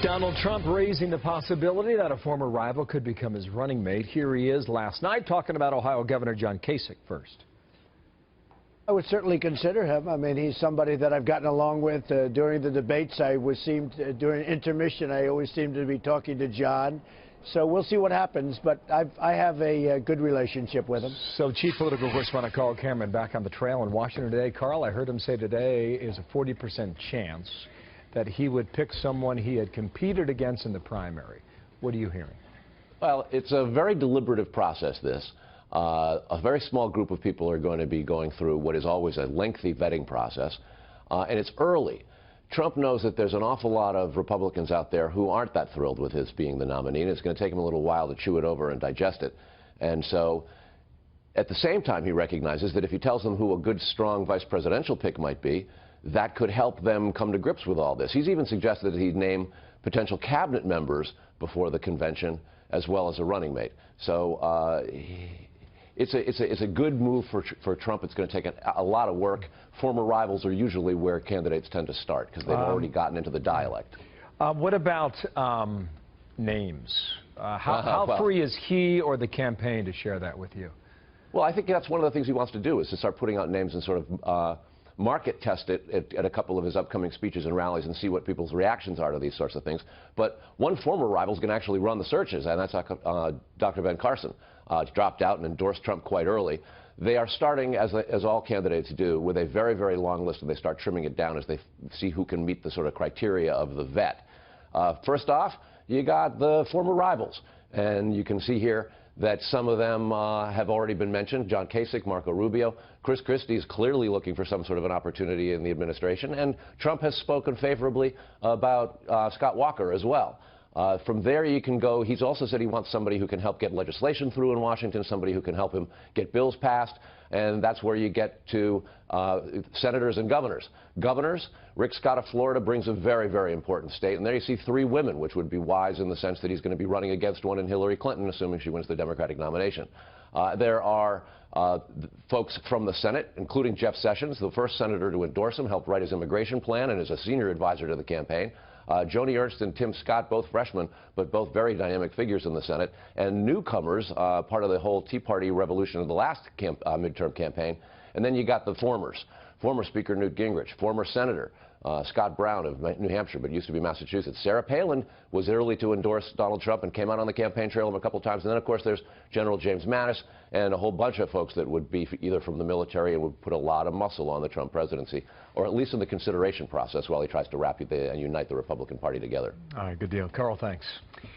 Donald Trump raising the possibility that a former rival could become his running mate. Here he is last night talking about Ohio Governor John Kasich first. I would certainly consider him. I mean, he's somebody that I've gotten along with during the debates. During intermission, I always seem to be talking to John. So we'll see what happens, but I have a good relationship with him. So Chief Political Correspondent Carl Cameron back on the trail in Washington today. Carl, I heard him say today is a 40% chance that he would pick someone he had competed against in the primary. What are you hearing? Well, it's a very deliberative process, this. A very small group of people are going to be going through what is always a lengthy vetting process, and it's early. Trump knows that there's an awful lot of Republicans out there who aren't that thrilled with his being the nominee, and it's going to take him a little while to chew it over and digest it. And so, at the same time, he recognizes that if he tells them who a good, strong vice presidential pick might be, that could help them come to grips with all this. He's even suggested that he'd name potential cabinet members before the convention, as well as a running mate. So it's a good move for Trump. It's going to take a lot of work. Former rivals are usually where candidates tend to start because they've already gotten into the dialect. What about names? How free is he or the campaign to share that with you? Well, I think that's one of the things he wants to do, is to start putting out names and sort of market test it at a couple of his upcoming speeches and rallies and see what people's reactions are to these sorts of things. But one former rival is going to actually run the searches, and that's Dr. Ben Carson. Dropped out and endorsed Trump quite early. They are starting, as all candidates do, with a very, very long list, and they start trimming it down as they see who can meet the sort of criteria of the vet. First off, you got the former rivals, and you can see here that some of them have already been mentioned. John Kasich, Marco Rubio. Chris Christie is clearly looking for some sort of an opportunity in the administration, and Trump has spoken favorably about Scott Walker as well. From there you can go. He's also said he wants somebody who can help get legislation through in Washington, somebody who can help him get bills passed, and that's where you get to senators and governors. Governors, Rick Scott of Florida brings a very, very important state, and there you see three women, which would be wise in the sense that he's going to be running against one in Hillary Clinton, assuming she wins the Democratic nomination. There are folks from the Senate, including Jeff Sessions, the first senator to endorse him, helped write his immigration plan and is a senior advisor to the campaign. Joni Ernst and Tim Scott, both freshmen, but both very dynamic figures in the Senate. And newcomers, part of the whole Tea Party revolution of the last midterm campaign. And then you got the formers. Former Speaker Newt Gingrich, former Senator Scott Brown of New Hampshire, but used to be Massachusetts. Sarah Palin was early to endorse Donald Trump and came out on the campaign trail a couple times. And then, of course, there's General James Mattis and a whole bunch of folks that would be either from the military and would put a lot of muscle on the Trump presidency, or at least in the consideration process while he tries to unite the Republican Party together. All right, good deal. Carl, thanks.